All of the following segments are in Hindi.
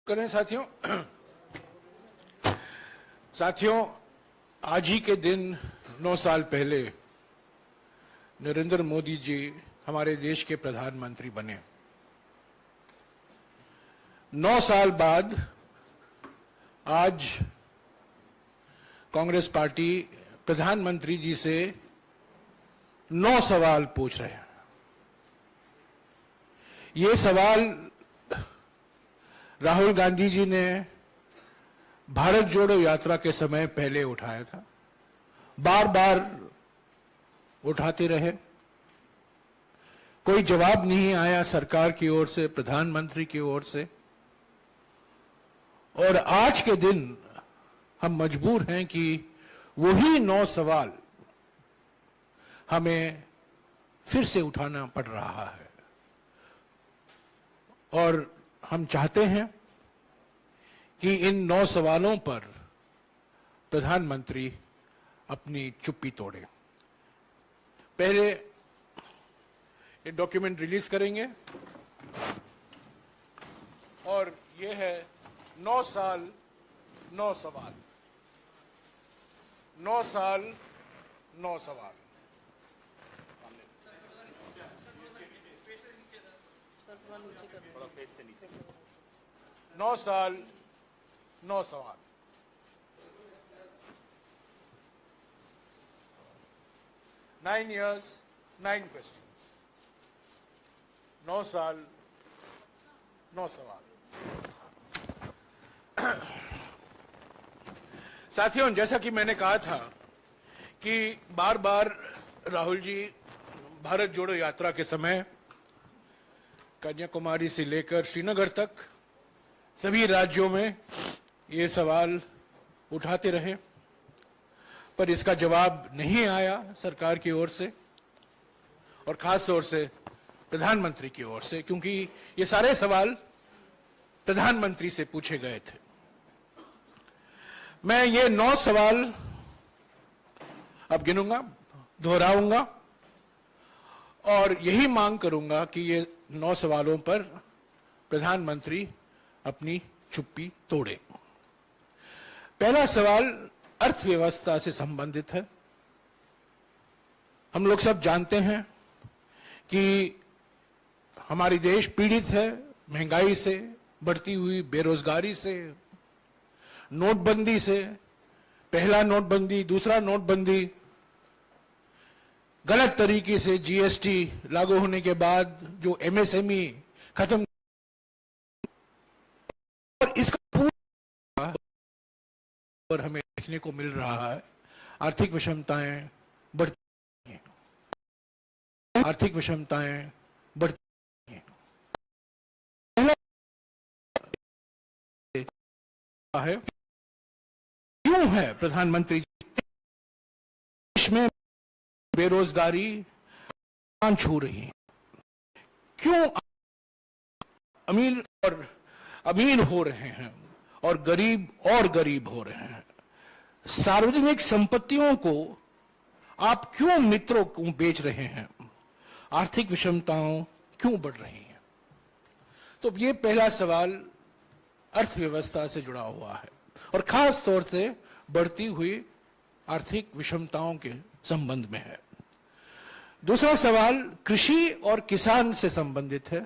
करें साथियों, आज ही के दिन 9 साल पहले नरेंद्र मोदी जी हमारे देश के प्रधानमंत्री बने। 9 साल बाद आज कांग्रेस पार्टी प्रधानमंत्री जी से 9 सवाल पूछ रहे हैं। ये सवाल राहुल गांधी जी ने भारत जोड़ो यात्रा के समय पहले उठाया था, बार बार उठाते रहे, कोई जवाब नहीं आया सरकार की ओर से, प्रधानमंत्री की ओर से। और आज के दिन हम मजबूर हैं कि वही 9 सवाल हमें फिर से उठाना पड़ रहा है। और हम चाहते हैं कि इन 9 सवालों पर प्रधानमंत्री अपनी चुप्पी तोड़े। पहले ये डॉक्यूमेंट रिलीज करेंगे और ये है 9 साल 9 सवाल। 9 साल 9 सवाल। 9 साल 9 सवाल। 9 years 9 questions। 9 साल 9 सवाल। साथियों, जैसा कि मैंने कहा था कि बार बार राहुल जी भारत जोड़ो यात्रा के समय कन्याकुमारी से लेकर श्रीनगर तक सभी राज्यों में ये सवाल उठाते रहे, पर इसका जवाब नहीं आया सरकार की ओर से और खास तौर से प्रधानमंत्री की ओर से, क्योंकि ये सारे सवाल प्रधानमंत्री से पूछे गए थे। मैं ये 9 सवाल अब गिनूंगा, दोहराऊंगा और यही मांग करूंगा कि ये 9 सवालों पर प्रधानमंत्री अपनी चुप्पी तोड़े। पहला सवाल अर्थव्यवस्था से संबंधित है। हम लोग सब जानते हैं कि हमारी देश पीड़ित है महंगाई से, बढ़ती हुई बेरोजगारी से, नोटबंदी से, पहला नोटबंदी, दूसरा नोटबंदी, गलत तरीके से जीएसटी लागू होने के बाद जो एमएसएमई खत्म, और इसका पूरा और हमें देखने को मिल रहा है। आर्थिक विषमताएं बढ़ती हैं, आर्थिक विषमताएं बढ़ती हैं। है क्यों है प्रधानमंत्री देश में बेरोजगारी छू रही है? क्यों अमीर हो रहे हैं और गरीब हो रहे हैं? सार्वजनिक संपत्तियों को आप क्यों मित्रों को बेच रहे हैं? आर्थिक विषमताओं क्यों बढ़ रही हैं? तो ये पहला सवाल अर्थव्यवस्था से जुड़ा हुआ है और खास तौर से बढ़ती हुई आर्थिक विषमताओं के संबंध में है। दूसरा सवाल कृषि और किसान से संबंधित है,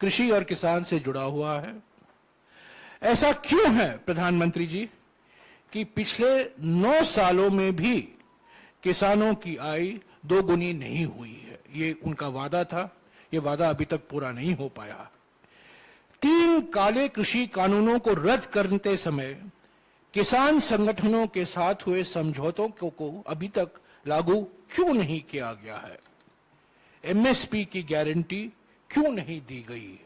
कृषि और किसान से जुड़ा हुआ है। ऐसा क्यों है प्रधानमंत्री जी कि पिछले 9 सालों में भी किसानों की आय 2 गुनी नहीं हुई है? ये उनका वादा था, ये वादा अभी तक पूरा नहीं हो पाया। 3 काले कृषि कानूनों को रद्द करते समय किसान संगठनों के साथ हुए समझौतों को अभी तक लागू क्यों नहीं किया गया है? एमएसपी की गारंटी क्यों नहीं दी गई है?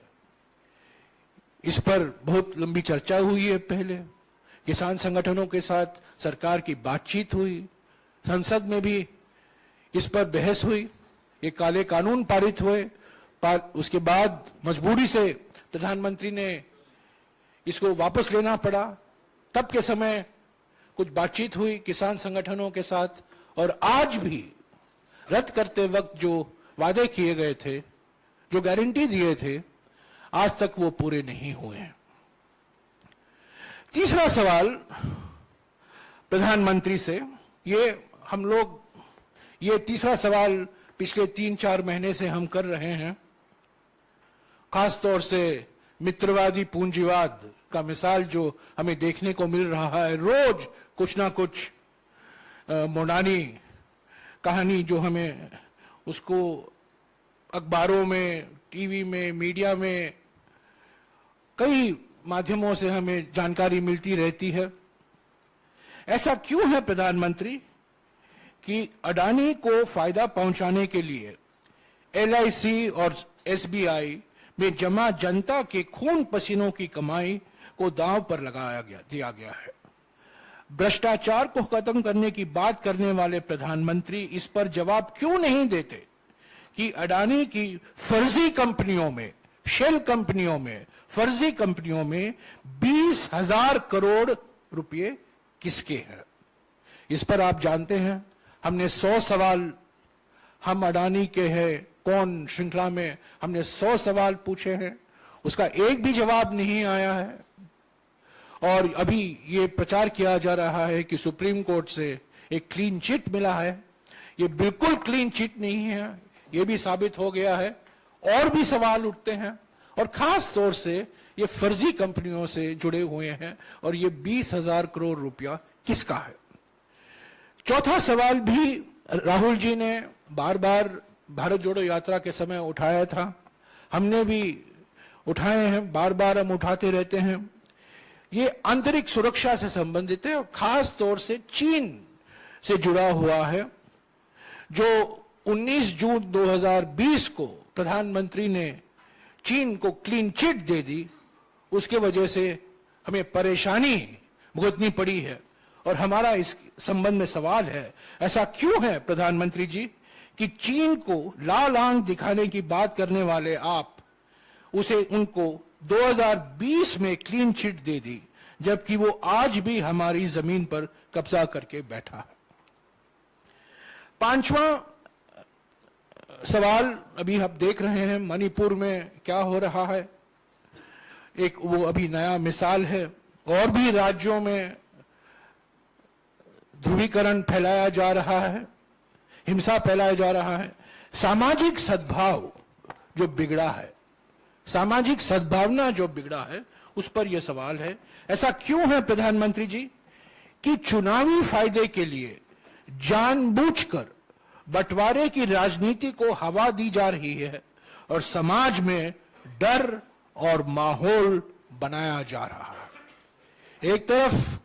इस पर बहुत लंबी चर्चा हुई है। पहले किसान संगठनों के साथ सरकार की बातचीत हुई, संसद में भी इस पर बहस हुई, ये काले कानून पारित हुए। उसके बाद मजबूरी से प्रधानमंत्री ने इसको वापस लेना पड़ा। तब के समय कुछ बातचीत हुई किसान संगठनों के साथ, और आज भी रद्द करते वक्त जो वादे किए गए थे, जो गारंटी दिए थे, आज तक वो पूरे नहीं हुए हैं। तीसरा सवाल प्रधानमंत्री से, ये तीसरा सवाल पिछले 3-4 महीने से हम कर रहे हैं। खासतौर से मित्रवादी पूंजीवाद का मिसाल जो हमें देखने को मिल रहा है, रोज कुछ ना कुछ मोनानी कहानी जो हमें उसको अखबारों में, टीवी में, मीडिया में, कई माध्यमों से हमें जानकारी मिलती रहती है। ऐसा क्यों है प्रधानमंत्री कि अडानी को फायदा पहुंचाने के लिए LIC और SBI में जमा जनता के खून पसीनों की कमाई को दांव पर दिया गया है। भ्रष्टाचार को खत्म करने की बात करने वाले प्रधानमंत्री इस पर जवाब क्यों नहीं देते कि अडानी की फर्जी कंपनियों में, शेल कंपनियों में, फर्जी कंपनियों में 20,000 करोड़ रुपए किसके हैं? इस पर आप जानते हैं हमने 100 सवाल, हम अडानी के हैं कौन श्रृंखला में हमने 100 सवाल पूछे हैं, उसका एक भी जवाब नहीं आया है। और अभी ये प्रचार किया जा रहा है कि सुप्रीम कोर्ट से एक क्लीन चिट मिला है। ये बिल्कुल क्लीन चिट नहीं है, ये भी साबित हो गया है। और भी सवाल उठते हैं और खास तौर से ये फर्जी कंपनियों से जुड़े हुए हैं। और ये 20,000 करोड़ रुपया किसका है? चौथा सवाल भी राहुल जी ने बार बार भारत जोड़ो यात्रा के समय उठाया था, हमने भी उठाए हैं, बार बार हम उठाते रहते हैं। ये आंतरिक सुरक्षा से संबंधित है और खास तौर से चीन से जुड़ा हुआ है। जो 19 जून 2020 को प्रधानमंत्री ने चीन को क्लीन चिट दे दी, उसके वजह से हमें परेशानी भुगतनी पड़ी है। और हमारा इस संबंध में सवाल है, ऐसा क्यों है प्रधानमंत्री जी कि चीन को लाल आंख दिखाने की बात करने वाले आप उनको 2020 में क्लीन चिट दे दी, जबकि वो आज भी हमारी जमीन पर कब्जा करके बैठा है। पांचवा सवाल अभी आप देख रहे हैं मणिपुर में क्या हो रहा है, एक वो अभी नया मिसाल है। और भी राज्यों में ध्रुवीकरण फैलाया जा रहा है, हिंसा फैलाया जा रहा है। सामाजिक सद्भाव जो बिगड़ा है, सामाजिक सद्भावना जो बिगड़ा है, उस पर यह सवाल है। ऐसा क्यों है प्रधानमंत्री जी कि चुनावी फायदे के लिए जानबूझकर बंटवारे की राजनीति को हवा दी जा रही है और समाज में डर और माहौल बनाया जा रहा है। एक तरफ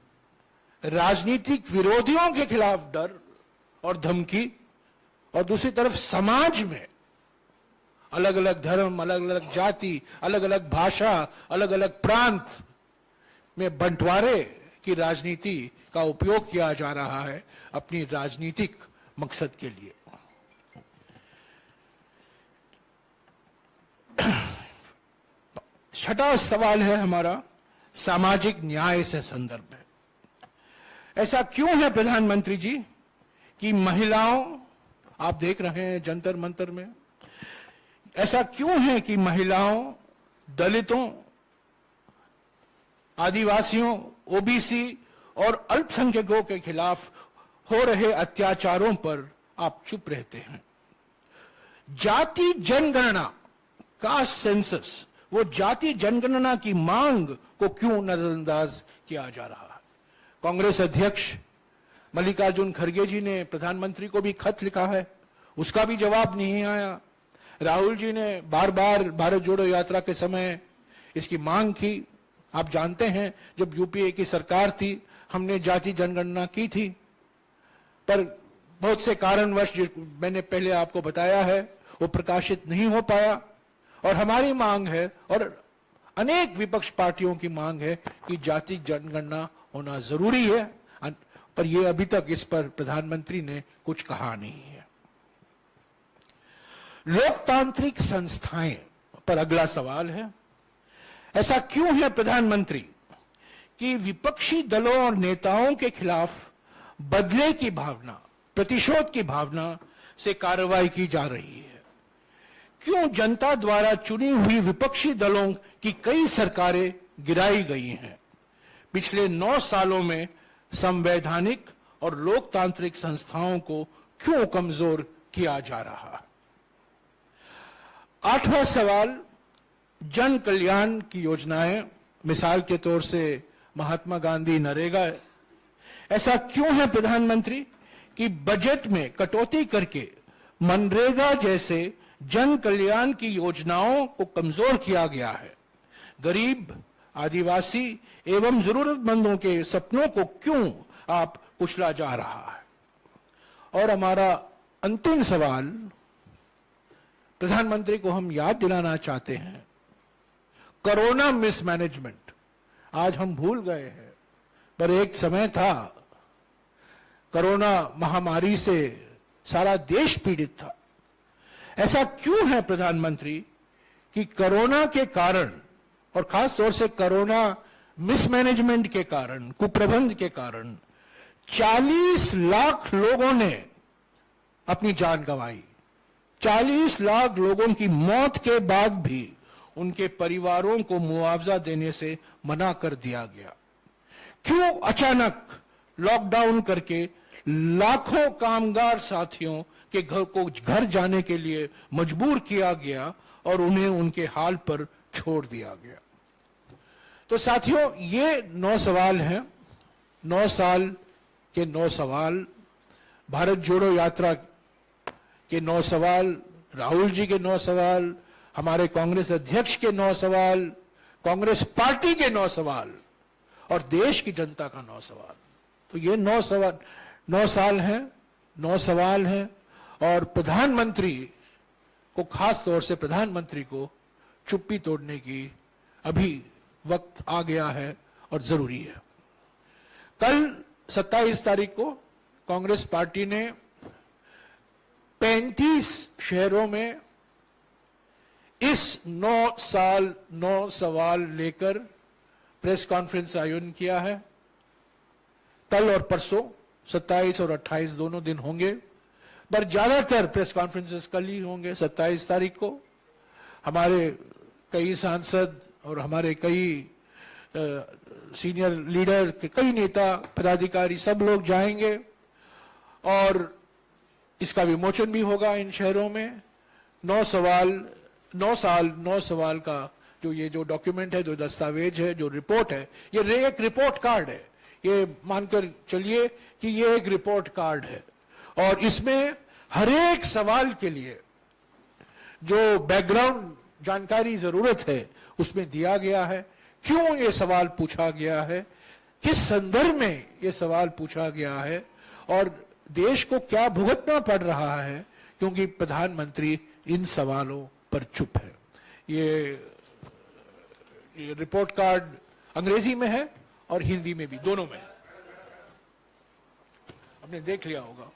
राजनीतिक विरोधियों के खिलाफ डर और धमकी, और दूसरी तरफ समाज में अलग अलग धर्म, अलग अलग जाति, अलग अलग भाषा, अलग अलग प्रांत में बंटवारे की राजनीति का उपयोग किया जा रहा है अपनी राजनीतिक मकसद के लिए। छठा सवाल है हमारा सामाजिक न्याय से संदर्भ में। ऐसा क्यों है प्रधानमंत्री जी कि महिलाओं, आप देख रहे हैं जंतर मंतर में, ऐसा क्यों है कि महिलाओं, दलितों, आदिवासियों, OBC और अल्पसंख्यकों के खिलाफ हो रहे अत्याचारों पर आप चुप रहते हैं? जाति जनगणना, कास्ट सेंसस, वो जाति जनगणना की मांग को क्यों नजरअंदाज किया जा रहा है? कांग्रेस अध्यक्ष मल्लिकार्जुन खड़गे जी ने प्रधानमंत्री को भी खत लिखा है, उसका भी जवाब नहीं आया। राहुल जी ने बार बार भारत जोड़ो यात्रा के समय इसकी मांग की। आप जानते हैं जब UPA की सरकार थी हमने जाति जनगणना की थी, पर बहुत से कारणवश जो मैंने पहले आपको बताया है वो प्रकाशित नहीं हो पाया। और हमारी मांग है और अनेक विपक्ष पार्टियों की मांग है कि जाति जनगणना होना जरूरी है, पर यह अभी तक इस पर प्रधानमंत्री ने कुछ कहा नहीं है। लोकतांत्रिक संस्थाएं पर अगला सवाल है। ऐसा क्यों है प्रधानमंत्री कि विपक्षी दलों और नेताओं के खिलाफ बदले की भावना, प्रतिशोध की भावना से कार्रवाई की जा रही है? क्यों जनता द्वारा चुनी हुई विपक्षी दलों की कई सरकारें गिराई गई हैं? पिछले 9 सालों में संवैधानिक और लोकतांत्रिक संस्थाओं को क्यों कमजोर किया जा रहा है? 8वां सवाल, जन कल्याण की योजनाएं, मिसाल के तौर से महात्मा गांधी नरेगा, ऐसा क्यों है प्रधानमंत्री कि बजट में कटौती करके मनरेगा जैसे जन कल्याण की योजनाओं को कमजोर किया गया है? गरीब, आदिवासी एवं जरूरतमंदों के सपनों को क्यों आप कुचला जा रहा है? और हमारा अंतिम सवाल, प्रधानमंत्री को हम याद दिलाना चाहते हैं, कोरोना मिसमैनेजमेंट आज हम भूल गए हैं, पर एक समय था कोरोना महामारी से सारा देश पीड़ित था। ऐसा क्यों है प्रधानमंत्री कि कोरोना के कारण और खास तौर से कोरोना मिसमैनेजमेंट के कारण, कुप्रबंध के कारण 40 लाख लोगों ने अपनी जान गंवाई। 40 लाख लोगों की मौत के बाद भी उनके परिवारों को मुआवजा देने से मना कर दिया गया। क्यों अचानक लॉकडाउन करके लाखों कामगार साथियों के घर जाने के लिए मजबूर किया गया और उन्हें उनके हाल पर छोड़ दिया गया? तो साथियों, ये 9 सवाल हैं, 9 साल के 9 सवाल, भारत जोड़ो यात्रा के 9 सवाल, राहुल जी के 9 सवाल, हमारे कांग्रेस अध्यक्ष के 9 सवाल, कांग्रेस पार्टी के 9 सवाल और देश की जनता का 9 सवाल। तो ये 9 साल हैं, 9 सवाल हैं और प्रधानमंत्री को, खास तौर से प्रधानमंत्री को चुप्पी तोड़ने की अभी वक्त आ गया है और जरूरी है। कल 27 तारीख को कांग्रेस पार्टी ने 35 शहरों में इस 9 साल 9 सवाल लेकर प्रेस कॉन्फ्रेंस आयोजन किया है। कल और परसों 27 और 28 दोनों दिन होंगे, पर ज्यादातर प्रेस कॉन्फ्रेंसेस कल ही होंगे। 27 तारीख को हमारे कई सांसद और हमारे कई सीनियर लीडर, कई नेता, पदाधिकारी, सब लोग जाएंगे और इसका विमोचन भी होगा इन शहरों में। 9 साल 9 सवाल का जो डॉक्यूमेंट है, जो दस्तावेज है, जो रिपोर्ट है, ये एक रिपोर्ट कार्ड है। ये मानकर चलिए कि ये एक रिपोर्ट कार्ड है और इसमें हर एक सवाल के लिए जो बैकग्राउंड जानकारी जरूरत है उसमें दिया गया है। क्यों ये सवाल पूछा गया है, किस संदर्भ में ये सवाल पूछा गया है और देश को क्या भुगतना पड़ रहा है क्योंकि प्रधानमंत्री इन सवालों पर चुप है। ये रिपोर्ट कार्ड अंग्रेजी में है और हिंदी में भी, दोनों में। आपने देख लिया होगा।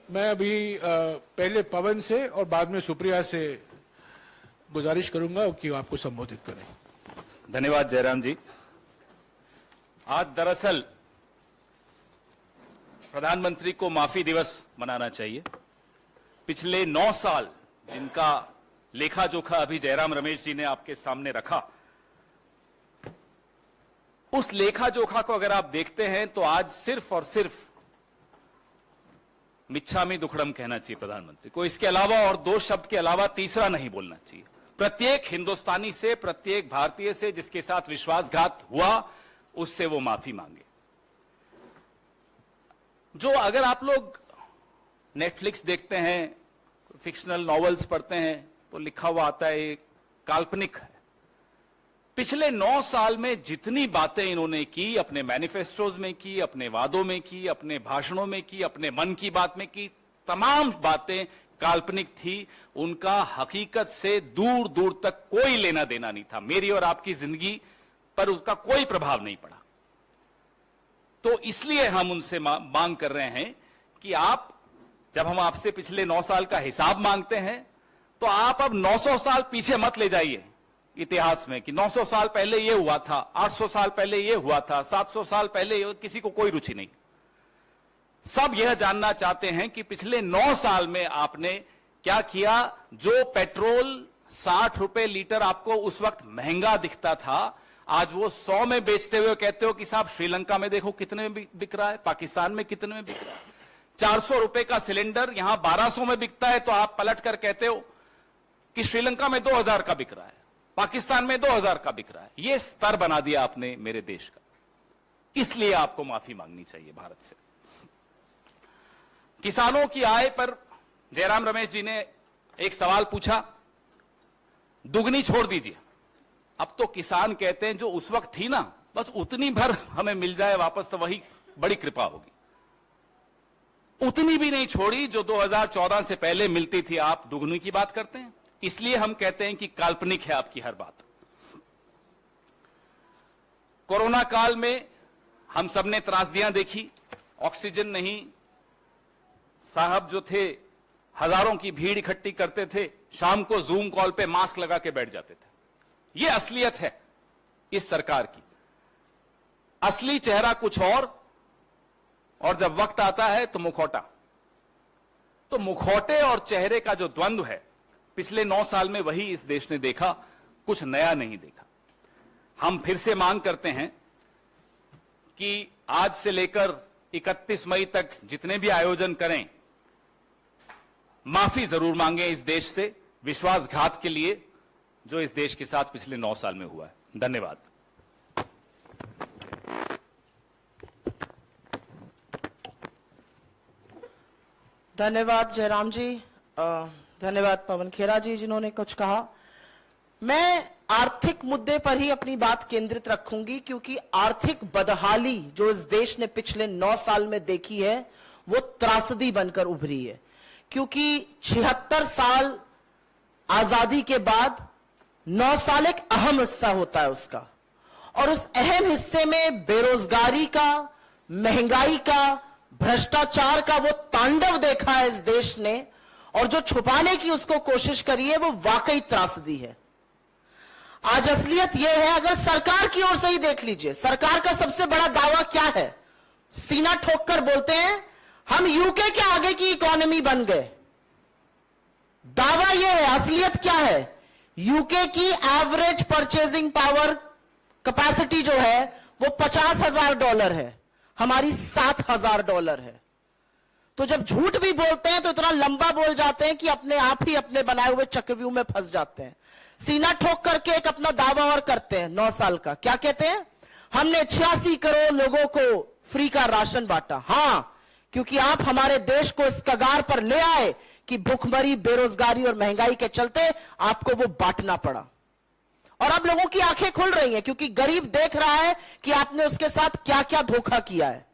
मैं अभी पहले पवन से और बाद में सुप्रिया से गुजारिश करूंगा कि आपको संबोधित करें। धन्यवाद जयराम जी। आज दरअसल प्रधानमंत्री को माफी दिवस मनाना चाहिए। पिछले 9 साल जिनका लेखा जोखा अभी जयराम रमेश जी ने आपके सामने रखा, उस लेखा जोखा को अगर आप देखते हैं तो आज सिर्फ और सिर्फ मिच्छामी दुक्कड़म कहना चाहिए प्रधानमंत्री को। इसके अलावा और 2 शब्द के अलावा तीसरा नहीं बोलना चाहिए। प्रत्येक हिंदुस्तानी से, प्रत्येक भारतीय से जिसके साथ विश्वासघात हुआ, उससे वो माफी मांगे। जो अगर आप लोग नेटफ्लिक्स देखते हैं, फिक्शनल नॉवेल्स पढ़ते हैं तो लिखा हुआ आता है ये काल्पनिक है। पिछले 9 साल में जितनी बातें इन्होंने की, अपने मैनिफेस्टोज में की, अपने वादों में की, अपने भाषणों में की, अपने मन की बात में की, तमाम बातें काल्पनिक थी। उनका हकीकत से दूर दूर तक कोई लेना देना नहीं था। मेरी और आपकी जिंदगी पर उसका कोई प्रभाव नहीं पड़ा। तो इसलिए हम उनसे मांग कर रहे हैं कि आप, जब हम आपसे पिछले 9 साल का हिसाब मांगते हैं तो आप अब 900 साल पीछे मत ले जाइए इतिहास में कि 900 साल पहले ये हुआ था, 800 साल पहले ये हुआ था, 700 साल पहले, किसी को कोई रुचि नहीं। सब यह जानना चाहते हैं कि पिछले 9 साल में आपने क्या किया। जो पेट्रोल 60 रुपए लीटर आपको उस वक्त महंगा दिखता था, आज वो 100 में बेचते हुए कहते हो कि साहब श्रीलंका में देखो कितने में बिक रहा है, पाकिस्तान में कितने में बिक रहा है। 400 रुपए का सिलेंडर यहां 1200 में बिकता है, तो आप पलट कर कहते हो कि श्रीलंका में 2000 का बिक रहा है, पाकिस्तान में 2000 का बिक रहा है। यह स्तर बना दिया आपने मेरे देश का, इसलिए आपको माफी मांगनी चाहिए भारत से। किसानों की आय पर जयराम रमेश जी ने एक सवाल पूछा, दुगनी छोड़ दीजिए। अब तो किसान कहते हैं जो उस वक्त थी ना, बस उतनी भर हमें मिल जाए वापस तो वही बड़ी कृपा होगी। उतनी भी नहीं छोड़ी जो 2014 से पहले मिलती थी, आप दुगनी की बात करते हैं। इसलिए हम कहते हैं कि काल्पनिक है आपकी हर बात। कोरोना काल में हम सबने त्रासदियां देखी, ऑक्सीजन नहीं, साहब जो थे हजारों की भीड़ इकट्ठी करते थे, शाम को जूम कॉल पे मास्क लगा के बैठ जाते थे। यह असलियत है इस सरकार की। असली चेहरा कुछ और जब वक्त आता है तो मुखौटा। तो मुखौटे और चेहरे का जो द्वंद्व है, पिछले 9 साल में वही इस देश ने देखा, कुछ नया नहीं देखा। हम फिर से मांग करते हैं कि आज से लेकर 31 मई तक जितने भी आयोजन करें, माफी जरूर मांगे इस देश से विश्वासघात के लिए जो इस देश के साथ पिछले 9 साल में हुआ है। धन्यवाद। धन्यवाद जयराम जी, धन्यवाद पवन खेरा जी जिन्होंने कुछ कहा। मैं आर्थिक मुद्दे पर ही अपनी बात केंद्रित रखूंगी, क्योंकि आर्थिक बदहाली जो इस देश ने पिछले 9 साल में देखी है वो त्रासदी बनकर उभरी है। क्योंकि 76 साल आजादी के बाद 9 साल एक अहम हिस्सा होता है उसका, और उस अहम हिस्से में बेरोजगारी का, महंगाई का, भ्रष्टाचार का वो तांडव देखा है इस देश ने, और जो छुपाने की उसको कोशिश करी है वो वाकई त्रासदी है। आज असलियत यह है, अगर सरकार की ओर से ही देख लीजिए, सरकार का सबसे बड़ा दावा क्या है, सीना ठोक कर बोलते हैं हम यूके के आगे की इकोनॉमी बन गए। दावा यह है, असलियत क्या है, यूके की एवरेज परचेजिंग पावर कैपेसिटी जो है वो $50,000 है, हमारी $7,000 है। तो जब झूठ भी बोलते हैं तो इतना लंबा बोल जाते हैं कि अपने आप ही अपने बनाए हुए चक्रव्यूह में फंस जाते हैं। सीना ठोक करके एक अपना दावा और करते हैं 9 साल का। क्या कहते हैं, हमने 86 करोड़ लोगों को फ्री का राशन बांटा। हां, क्योंकि आप हमारे देश को इस कगार पर ले आए कि भूखमरी, बेरोजगारी और महंगाई के चलते आपको वो बांटना पड़ा। और अब लोगों की आंखें खुल रही हैं, क्योंकि गरीब देख रहा है कि आपने उसके साथ क्या क्या धोखा किया है।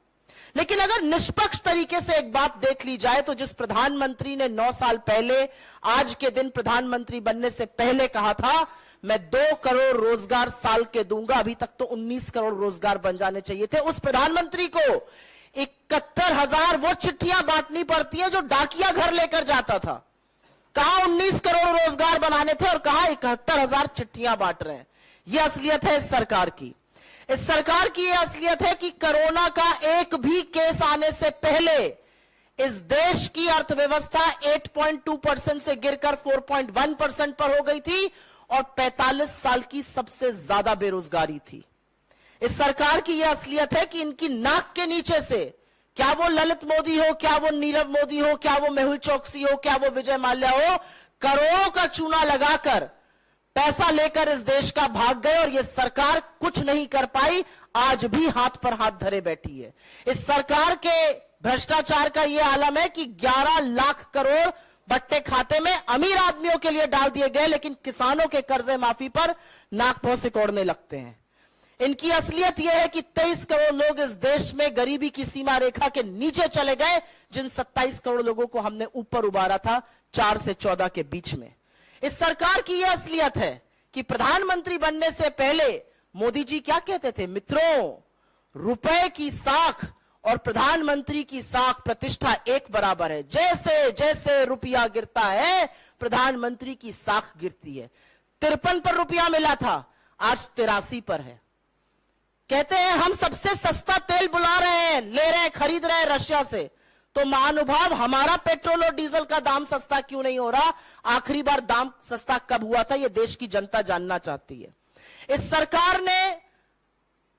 लेकिन अगर निष्पक्ष तरीके से एक बात देख ली जाए तो जिस प्रधानमंत्री ने 9 साल पहले आज के दिन प्रधानमंत्री बनने से पहले कहा था मैं 2 करोड़ रोजगार साल के दूंगा, अभी तक तो 19 करोड़ रोजगार बन जाने चाहिए थे, उस प्रधानमंत्री को 71,000 वो चिट्ठियां बांटनी पड़ती है जो डाकिया घर लेकर जाता था। कहां 19 करोड़ रोजगार बनाने थे और कहां 71,000 चिट्ठियां बांट रहे हैं। यह असलियत है इस सरकार की। इस सरकार की यह असलियत है कि कोरोना का एक भी केस आने से पहले इस देश की अर्थव्यवस्था 8.2% से गिरकर 4.1% पर हो गई थी और 45 साल की सबसे ज्यादा बेरोजगारी थी। इस सरकार की यह असलियत है कि इनकी नाक के नीचे से, क्या वो ललित मोदी हो, क्या वो नीरव मोदी हो, क्या वो मेहुल चोकसी हो, क्या वो विजय माल्या हो, करोड़ों का चूना लगाकर पैसा लेकर इस देश का भाग गए और यह सरकार कुछ नहीं कर पाई, आज भी हाथ पर हाथ धरे बैठी है। इस सरकार के भ्रष्टाचार का यह आलम है कि 11 लाख करोड़ बट्टे खाते में अमीर आदमियों के लिए डाल दिए गए, लेकिन किसानों के कर्जे माफी पर नाक भौं सिकोड़ने लगते हैं। इनकी असलियत यह है कि 23 करोड़ लोग इस देश में गरीबी की सीमा रेखा के नीचे चले गए, जिन 27 करोड़ लोगों को हमने ऊपर उबारा था 4 से 14 के बीच में। इस सरकार की यह असलियत है कि प्रधानमंत्री बनने से पहले मोदी जी क्या कहते थे, मित्रों, रुपए की साख और प्रधानमंत्री की साख प्रतिष्ठा एक बराबर है। जैसे जैसे रुपया गिरता है प्रधानमंत्री की साख गिरती है। 53 पर रुपया मिला था, आज 83 पर है। कहते हैं हम सबसे सस्ता तेल बुला रहे हैं, ले रहे हैं, खरीद रहे हैं रशिया से। तो महानुभाव, हमारा पेट्रोल और डीजल का दाम सस्ता क्यों नहीं हो रहा? आखिरी बार दाम सस्ता कब हुआ था, यह देश की जनता जानना चाहती है। इस सरकार ने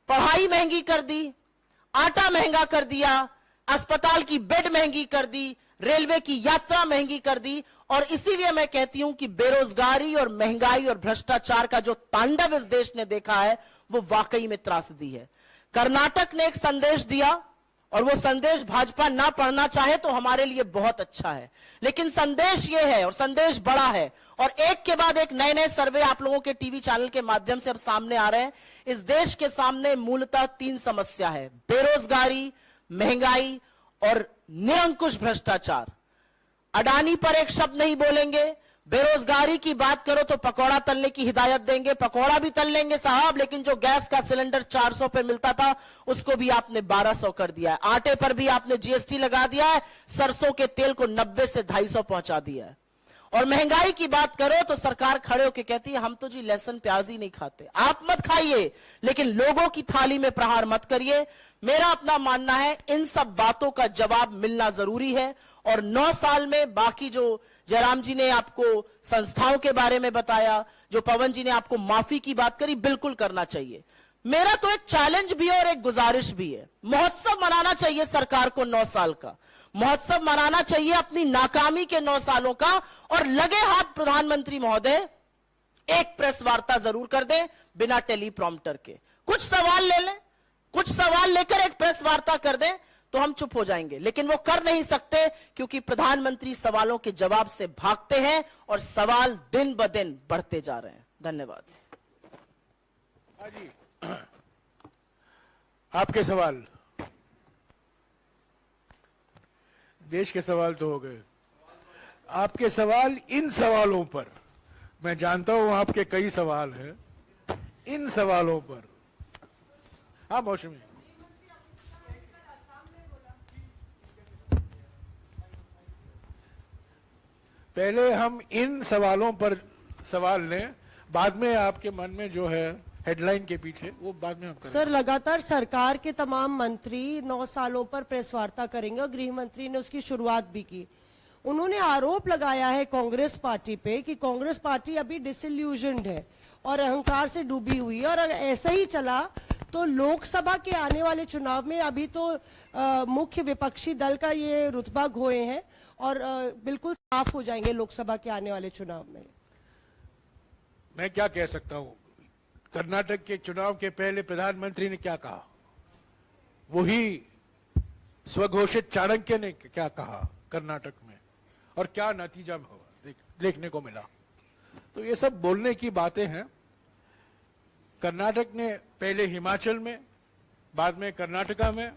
पढ़ाई महंगी कर दी, आटा महंगा कर दिया, अस्पताल की बेड महंगी कर दी, रेलवे की यात्रा महंगी कर दी। और इसीलिए मैं कहती हूं कि बेरोजगारी और महंगाई और भ्रष्टाचार का जो तांडव इस देश ने देखा है वो वाकई में त्रासदी है। कर्नाटक ने एक संदेश दिया और वो संदेश भाजपा ना पढ़ना चाहे तो हमारे लिए बहुत अच्छा है, लेकिन संदेश ये है और संदेश बड़ा है। और एक के बाद एक नए नए सर्वे आप लोगों के टीवी चैनल के माध्यम से अब सामने आ रहे हैं। इस देश के सामने मूलतः 3 समस्या है: बेरोजगारी, महंगाई और निरंकुश भ्रष्टाचार। अडानी पर एक शब्द नहीं बोलेंगे। बेरोजगारी की बात करो तो पकौड़ा तलने की हिदायत देंगे, पकौड़ा भी तल लेंगे साहब, लेकिन जो गैस का सिलेंडर 400 पे मिलता था उसको भी आपने 1200 कर दिया है। आटे पर भी आपने जीएसटी लगा दिया है, सरसों के तेल को 90 से 250 पहुंचा दिया है। और महंगाई की बात करो तो सरकार खड़े होकर कहती है हम तो जी लहसुन प्याज ही नहीं खाते। आप मत खाइए, लेकिन लोगों की थाली में प्रहार मत करिए। मेरा अपना मानना है इन सब बातों का जवाब मिलना जरूरी है। और 9 साल में बाकी जो जयराम जी ने आपको संस्थाओं के बारे में बताया, जो पवन जी ने आपको माफी की बात करी, बिल्कुल करना चाहिए। मेरा तो एक चैलेंज भी है और एक गुजारिश भी है। महोत्सव मनाना चाहिए सरकार को 9 साल का, महोत्सव मनाना चाहिए अपनी नाकामी के 9 सालों का। और लगे हाथ प्रधानमंत्री महोदय एक प्रेस वार्ता जरूर कर दें बिना टेलीप्रॉम्प्टर के। कुछ सवाल ले लें, कुछ सवाल लेकर एक प्रेस वार्ता कर दें तो हम चुप हो जाएंगे, लेकिन वो कर नहीं सकते क्योंकि प्रधानमंत्री सवालों के जवाब से भागते हैं और सवाल दिन ब दिन बढ़ते जा रहे हैं। धन्यवाद। जी, आपके सवाल, देश के सवाल तो हो गए। आपके सवाल, इन सवालों पर मैं जानता हूं आपके कई सवाल हैं, इन सवालों पर। हाँ मौसमी, पहले हम इन सवालों पर सवाल लें, बाद में आपके मन में जो है हेडलाइन के पीछे वो बाद में हम करेंगे। सर, लगातार सरकार के तमाम मंत्री 9 सालों पर प्रेस वार्ता करेंगे और गृह मंत्री ने उसकी शुरुआत भी की। उन्होंने आरोप लगाया है कांग्रेस पार्टी पे कि कांग्रेस पार्टी अभी डिसइल्यूजन्ड है और अहंकार से डूबी हुई है, और अगर ऐसा ही चला तो लोकसभा के आने वाले चुनाव में अभी तो मुख्य विपक्षी दल का ये रुतबा खोए हैं और बिल्कुल साफ हो जाएंगे लोकसभा के आने वाले चुनाव में। मैं क्या कह सकता हूं? कर्नाटक के चुनाव के पहले प्रधानमंत्री ने क्या कहा, वही स्वघोषित चाणक्य ने क्या कहा कर्नाटक में, और क्या नतीजा हुआ देखने को मिला। तो ये सब बोलने की बातें हैं। कर्नाटक ने पहले हिमाचल में, बाद में कर्नाटका में,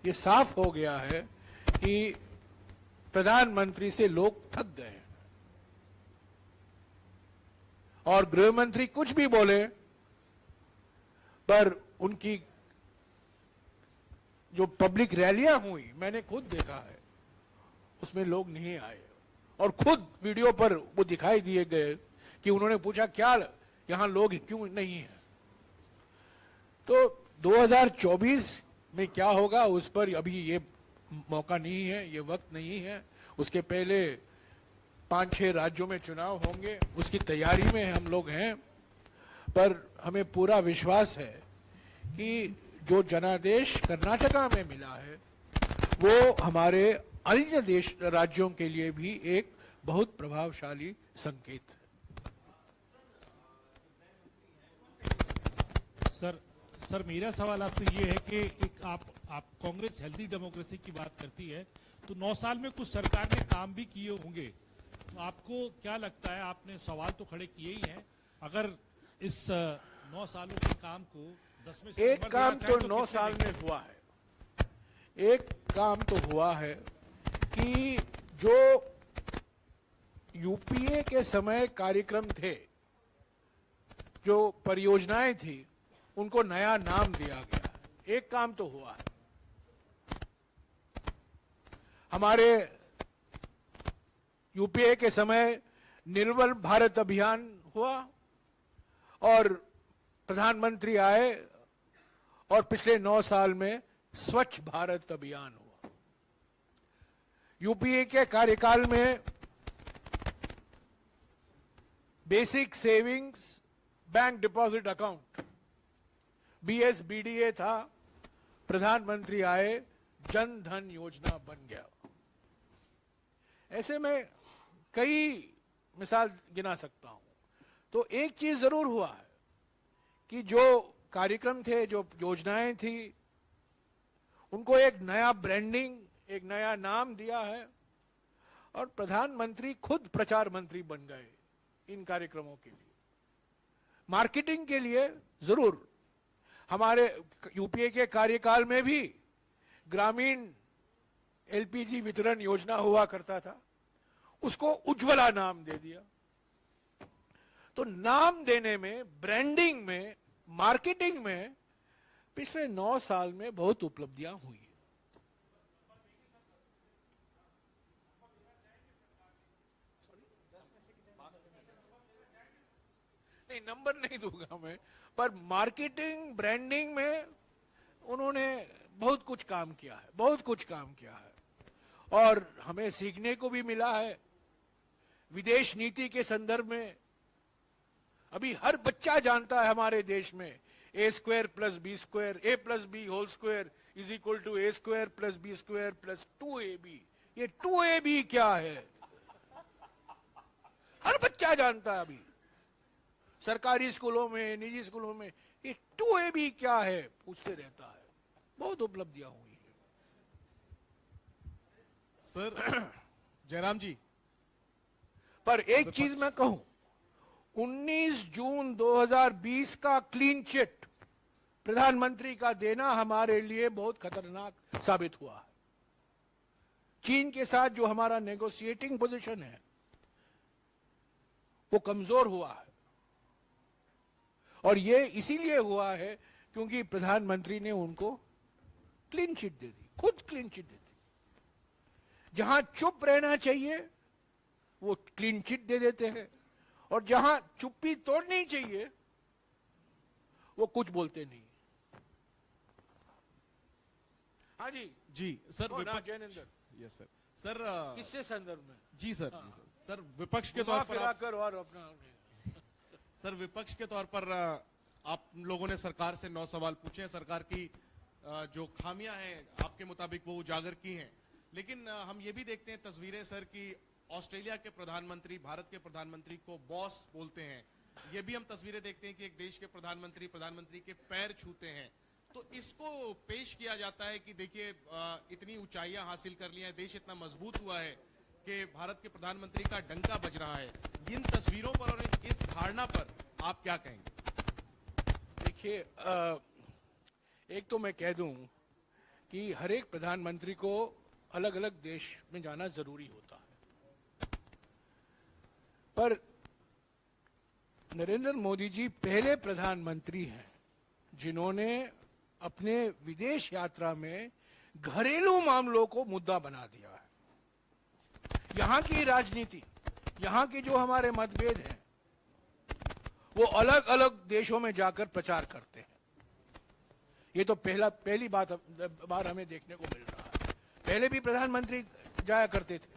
ये साफ हो गया है कि प्रधानमंत्री से लोग थक गए हैं। और गृह मंत्री कुछ भी बोले, पर उनकी जो पब्लिक रैलियां हुई, मैंने खुद देखा है, उसमें लोग नहीं आए। और खुद वीडियो पर वो दिखाई दिए गए कि उन्होंने पूछा क्या यहां लोग क्यों नहीं है। तो 2024 में क्या होगा उस पर अभी ये मौका नहीं है, ये वक्त नहीं है। उसके पहले 5-6 राज्यों में चुनाव होंगे, उसकी तैयारी में हम लोग हैं। पर हमें पूरा विश्वास है कि जो जनादेश कर्नाटका में मिला है वो हमारे अन्य देश राज्यों के लिए भी एक बहुत प्रभावशाली संकेत है। सर मेरा सवाल आपसे ये है कि एक आप कांग्रेस हेल्दी डेमोक्रेसी की बात करती है, तो 9 साल में कुछ सरकार ने काम भी किए होंगे, तो आपको क्या लगता है, आपने सवाल तो खड़े किए ही हैं, अगर इस 9 सालों के काम को 10 में से एक काम तो 9 साल में हुआ है, एक काम तो हुआ है कि जो यूपीए के समय कार्यक्रम थे, जो परियोजनाएं थी, उनको नया नाम दिया गया। एक काम तो हुआ है। हमारे यूपीए के समय निर्मल भारत अभियान हुआ और प्रधानमंत्री आए और पिछले 9 साल में स्वच्छ भारत अभियान हुआ। यूपीए के कार्यकाल में basic savings bank deposit account BSBDA था, प्रधानमंत्री आए, जन धन योजना बन गया। ऐसे में कई मिसाल गिना सकता हूं। तो एक चीज जरूर हुआ है कि जो कार्यक्रम थे, जो योजनाएं थी, उनको एक नया ब्रांडिंग, एक नया नाम दिया है और प्रधानमंत्री खुद प्रचार मंत्री बन गए इन कार्यक्रमों के लिए। मार्केटिंग के लिए जरूर हमारे यूपीए के कार्यकाल में भी ग्रामीण LPG वितरण योजना हुआ करता था, उसको उज्ज्वला नाम दे दिया। तो नाम देने में, ब्रांडिंग में, मार्केटिंग में पिछले 9 साल में बहुत उपलब्धियां हुई है। नहीं, नंबर नहीं दूंगा मैं, पर मार्केटिंग, ब्रांडिंग में उन्होंने बहुत कुछ काम किया है, बहुत कुछ काम किया है और हमें सीखने को भी मिला है। विदेश नीति के संदर्भ में अभी हर बच्चा जानता है हमारे देश में A² + B², A+B whole square is equal to A² + B² + 2AB। ये 2AB क्या है हर बच्चा जानता है। अभी सरकारी स्कूलों में, निजी स्कूलों में ये 2AB क्या है पूछते रहता है। बहुत उपलब्धियां हुई है। सर जयराम जी, पर एक चीज मैं कहूं, 19 जून 2020 का क्लीन चिट प्रधानमंत्री का देना हमारे लिए बहुत खतरनाक साबित हुआ है। चीन के साथ जो हमारा नेगोशिएटिंग पोजीशन है वो कमजोर हुआ है और ये इसीलिए हुआ है क्योंकि प्रधानमंत्री ने उनको क्लीन चिट दे दी, खुद क्लीन चिट दे दी। जहां चुप रहना चाहिए वो क्लीन चिट दे देते हैं और जहां चुप्पी तोड़नी चाहिए वो कुछ बोलते नहीं। हाँ जी जी sir, Jainendra, yes sir. Sir इससे संदर्भ में जी सर, जी सर। सर विपक्ष के तौर पर और अपना सर विपक्ष के तौर पर आप लोगों ने सरकार से 9 सवाल पूछे हैं, सरकार की जो खामियां हैं आपके मुताबिक वो उजागर की हैं, लेकिन हम ये भी देखते हैं तस्वीरें सर की ऑस्ट्रेलिया के प्रधानमंत्री भारत के प्रधानमंत्री को बॉस बोलते हैं। ये भी हम तस्वीरें देखते हैं कि एक देश के प्रधानमंत्री के पैर छूते हैं। तो इसको पेश किया जाता है कि देखिए इतनी ऊंचाइयां हासिल कर ली हैं, देश इतना मजबूत हुआ है कि भारत के प्रधानमंत्री का डंका बज रहा है। इन तस्वीरों पर और इस धारणा पर आप क्या कहेंगे? देखिए, एक तो मैं कह दूं कि हर एक प्रधानमंत्री को अलग अलग देश में जाना जरूरी होता है, पर नरेंद्र मोदी जी पहले प्रधानमंत्री हैं जिन्होंने अपने विदेश यात्रा में घरेलू मामलों को मुद्दा बना दिया है। यहां की राजनीति, यहां के जो हमारे मतभेद हैं वो अलग अलग देशों में जाकर प्रचार करते हैं। ये तो पहली बार हमें देखने को मिल रहा है। पहले भी प्रधानमंत्री जाया करते थे।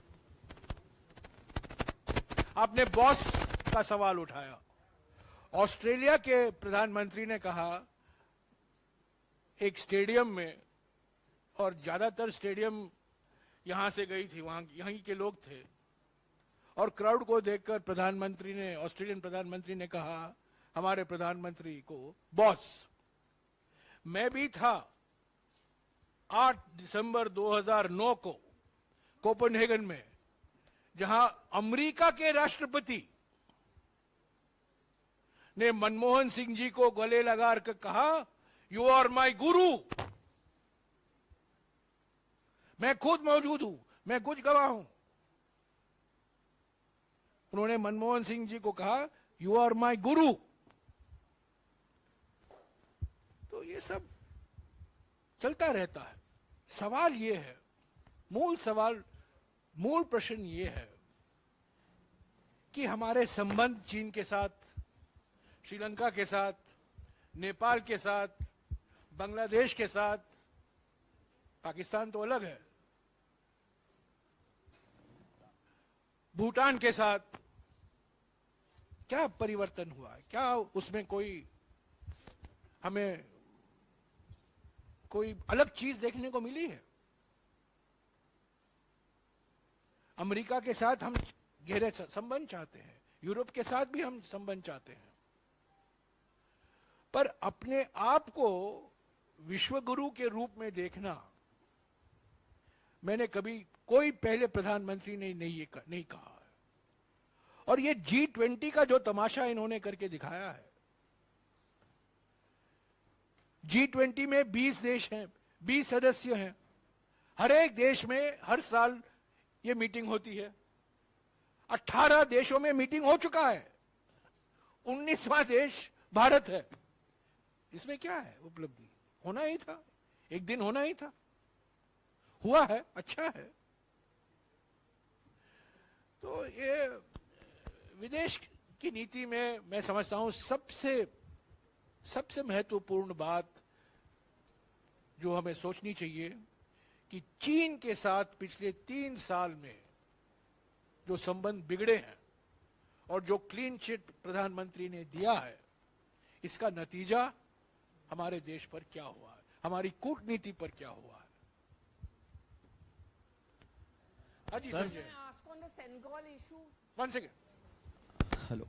आपने बॉस का सवाल उठाया। ऑस्ट्रेलिया के प्रधानमंत्री ने कहा एक स्टेडियम में, और ज्यादातर स्टेडियम यहां से गई थी, वहां यहीं के लोग थे, और क्राउड को देखकर प्रधानमंत्री ने, ऑस्ट्रेलियन प्रधानमंत्री ने कहा हमारे प्रधानमंत्री को, बॉस मैं भी था 8 दिसंबर 2009 को कोपेनहेगन में, जहां अमेरिका के राष्ट्रपति ने मनमोहन सिंह जी को गले लगाकर कहा यू आर माई गुरु। मैं खुद मौजूद हूं, मैं कुछ गवाह हूं। उन्होंने मनमोहन सिंह जी को कहा यू आर माई गुरु। तो ये सब चलता रहता है। सवाल ये है, मूल प्रश्न ये है कि हमारे संबंध चीन के साथ, श्रीलंका के साथ, नेपाल के साथ, बांग्लादेश के साथ, पाकिस्तान तो अलग है, भूटान के साथ क्या परिवर्तन हुआ है? क्या उसमें कोई हमें कोई अलग चीज देखने को मिली है? अमेरिका के साथ हम गहरे संबंध चाहते हैं, यूरोप के साथ भी हम संबंध चाहते हैं, पर अपने आप को विश्वगुरु के रूप में देखना, मैंने कभी कोई पहले प्रधानमंत्री ने नहीं कहा है। और ये G20 का जो तमाशा इन्होंने करके दिखाया है, G20 में 20 देश हैं, 20 सदस्य हैं, हर एक देश में हर साल ये मीटिंग होती है। 18 देशों में मीटिंग हो चुका है, 19वां देश भारत है। इसमें क्या है उपलब्धि? होना ही था, एक दिन होना ही था, हुआ है, अच्छा है। तो ये विदेश की नीति में मैं समझता हूं सबसे महत्वपूर्ण बात जो हमें सोचनी चाहिए कि चीन के साथ पिछले 3 साल में जो संबंध बिगड़े हैं और जो क्लीन चिट प्रधानमंत्री ने दिया है, इसका नतीजा हमारे देश पर क्या हुआ है, हमारी कूटनीति पर क्या हुआ है। हाजी Sanjay, ask on the Senegal issue? One second. Hello,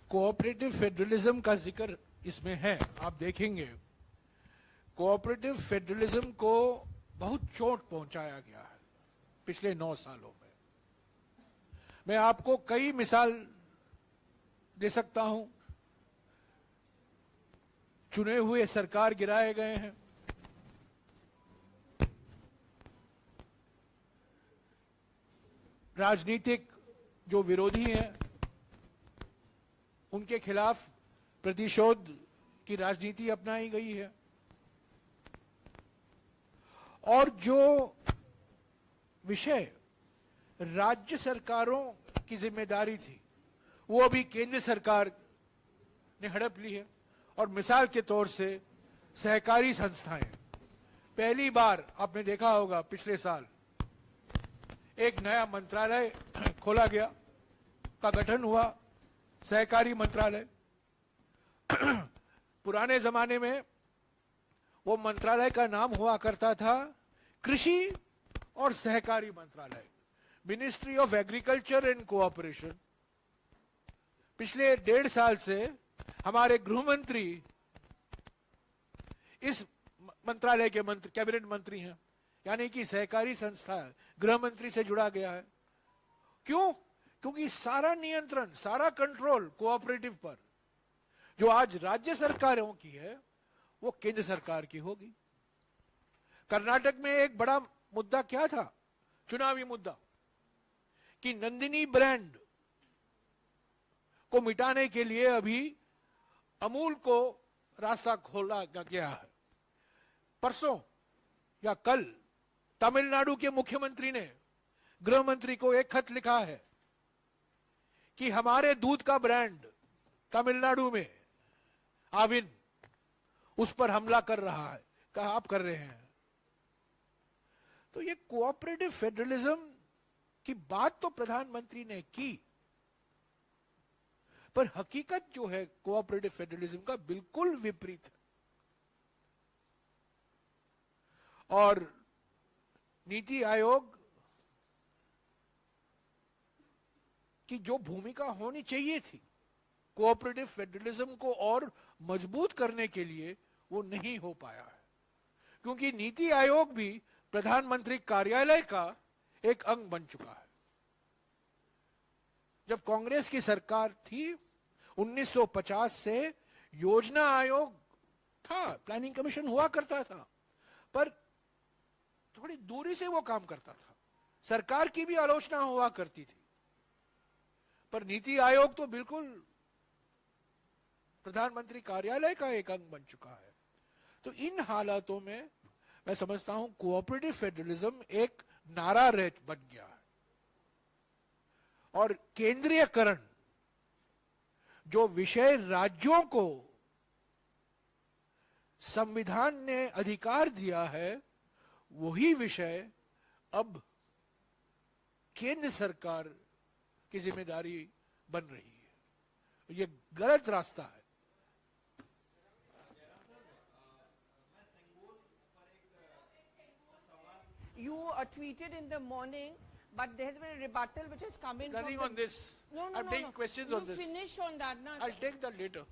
cooperative federalism का जिक्र इसमें है, आप देखेंगे कोऑपरेटिव फेडरलिज्म को बहुत चोट पहुंचाया गया है पिछले 9 सालों में। मैं आपको कई मिसाल दे सकता हूं। चुने हुए सरकार गिराए गए हैं, राजनीतिक जो विरोधी हैं उनके खिलाफ प्रतिशोध की राजनीति अपनाई गई है, और जो विषय राज्य सरकारों की जिम्मेदारी थी वो अभी केंद्र सरकार ने हड़प ली है। और मिसाल के तौर से सहकारी संस्थाएं, पहली बार आपने देखा होगा पिछले साल एक नया मंत्रालय खोला गया, का गठन हुआ, सहकारी मंत्रालय। पुराने जमाने में वो मंत्रालय का नाम हुआ करता था कृषि और सहकारी मंत्रालय, ministry of agriculture and cooperation. पिछले 1.5 साल से हमारे गृह मंत्री इस मंत्रालय के कैबिनेट मंत्री हैं, यानी कि सहकारी संस्था गृह मंत्री से जुड़ा गया है। क्यों? क्योंकि सारा नियंत्रण, सारा कंट्रोल कोऑपरेटिव पर जो आज राज्य सरकारों की है वो केंद्र सरकार की होगी। कर्नाटक में एक बड़ा मुद्दा क्या था, चुनावी मुद्दा, कि नंदिनी ब्रांड को मिटाने के लिए अभी अमूल को रास्ता खोला गया है। परसों या कल तमिलनाडु के मुख्यमंत्री ने गृह मंत्री को एक खत लिखा है कि हमारे दूध का ब्रांड तमिलनाडु में आविन उस पर हमला कर रहा है। कहा आप कर रहे हैं। तो ये कोऑपरेटिव फेडरलिज्म की बात तो प्रधानमंत्री ने की, पर हकीकत जो है कोऑपरेटिव फेडरलिज्म का बिल्कुल विपरीत है। और नीति आयोग की जो भूमिका होनी चाहिए थी कोऑपरेटिव फेडरलिज्म को और मजबूत करने के लिए, वो नहीं हो पाया है, क्योंकि नीति आयोग भी प्रधानमंत्री कार्यालय का एक अंग बन चुका है। जब कांग्रेस की सरकार थी 1950 से योजना आयोग था, प्लानिंग कमीशन हुआ करता था, पर थोड़ी दूरी से वो काम करता था, सरकार की भी आलोचना हुआ करती थी। पर नीति आयोग तो बिल्कुल प्रधानमंत्री कार्यालय का एक अंग बन चुका है। तो इन हालातों में मैं समझता हूं कोऑपरेटिव फेडरलिज्म एक नारा बन गया है और केंद्रीयकरण, जो विषय राज्यों को संविधान ने अधिकार दिया है, वही विषय अब केंद्र सरकार की जिम्मेदारी बन रही है। ये गलत रास्ता है। You tweeted in the morning, but there has been a rebuttal which has come in. Nothing from on the, this. No, no, I'm no, taking no. questions you on this. finish on that, na? I'll take that later.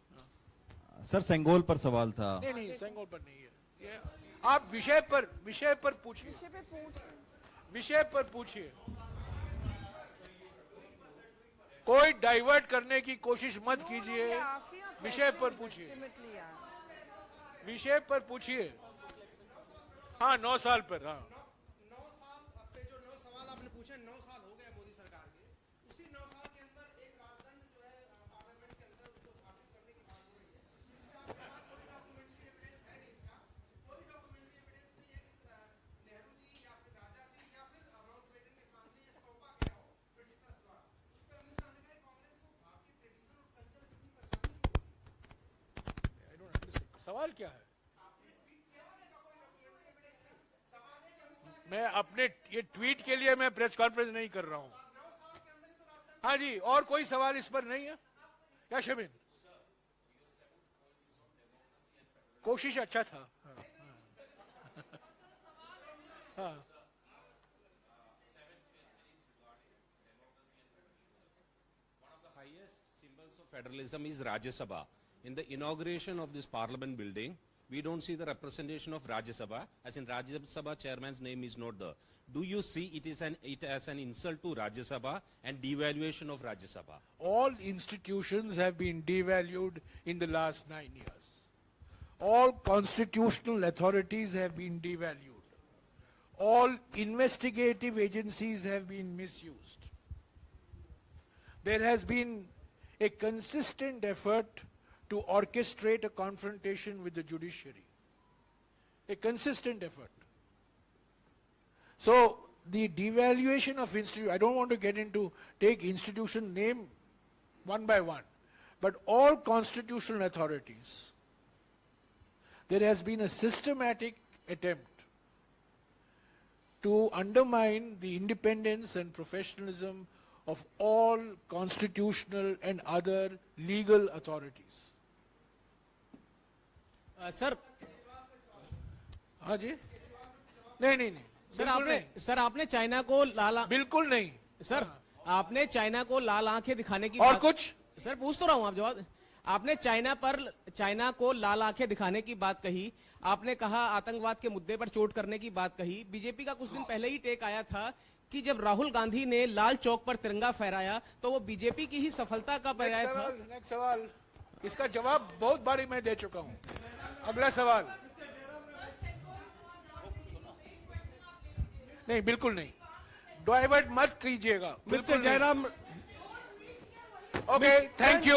Sir Sengol पर सवाल था। नहीं, सेंगोल पर नहीं है ये। आप विषय पर पूछिए, विषय पे पूछ। विषय पर पूछिए। कोई डाइवर्ट करने की कोशिश मत कीजिए। विषय पर पूछिए, विषय पर पूछिए। हाँ, 9 साल पर। हाँ, 9 साल पे जो 9 सवाल आपने पूछे, 9 साल हो गए मोदी सरकार के। उसी 9 साल के अंदर एक राजदंड जो है पार्लियामेंट के अंदर उसको स्थापित करने की बात हो रही है। इसका कोई डॉक्यूमेंट्री एविडेंस है नहीं। इसका कोई डॉक्यूमेंट्री एविडेंस नहीं है कि नेहरू जी या फिर राजा जी या फिर माउंटबेटन के सामने ये सौंपा गया हो ब्रिटिशर्स द्वारा। उस पर अमित शाह ने कहा कांग्रेस को भारतीय ट्रेडिशन और कल्चर से इतनी परेशानी। I don't understand. सवाल क्या है? मैं अपने ये ट्वीट के लिए मैं प्रेस कॉन्फ्रेंस नहीं कर रहा हूं। हाँ जी, और कोई सवाल इस पर नहीं है क्या शमीन? कोशिश अच्छा था। हाँ। Highest symbols of federalism is Rajya Sabha. In the inauguration of this parliament building, we don't see the representation of Rajya Sabha, as in Rajya Sabha chairman's name is not there. Do you see it as an insult to Rajya Sabha and devaluation of Rajya Sabha? All institutions have been devalued in the last 9 years. All constitutional authorities have been devalued. All investigative agencies have been misused. There has been a consistent effort to orchestrate a confrontation with the judiciary. A consistent effort. So, the devaluation of institutions, I don't want to get into, take institution name one by one, but all constitutional authorities, there has been a systematic attempt to undermine the independence and professionalism of all constitutional and other legal authorities. Sir हाँ जी, नहीं, सर आपने चाइना को लाल बिल्कुल नहीं सर आपने चाइना को लाल आंखें दिखाने की और कुछ सर पूछ तो रहा हूं, आप जवाब। आपने चाइना को लाल आंखें दिखाने की बात कही, आपने कहा आतंकवाद के मुद्दे पर चोट करने की बात कही। बीजेपी का कुछ दिन पहले ही टेक आया था कि जब राहुल गांधी ने लाल चौक पर तिरंगा फहराया तो वो बीजेपी की ही सफलता का पर्याय था। नेक्स्ट सवाल, इसका जवाब बहुत बारी मैं दे चुका हूं। अगला सवाल। नहीं, बिल्कुल नहीं, डाइवर्ट मत कीजिएगा। Mister Jairam, okay, thank you.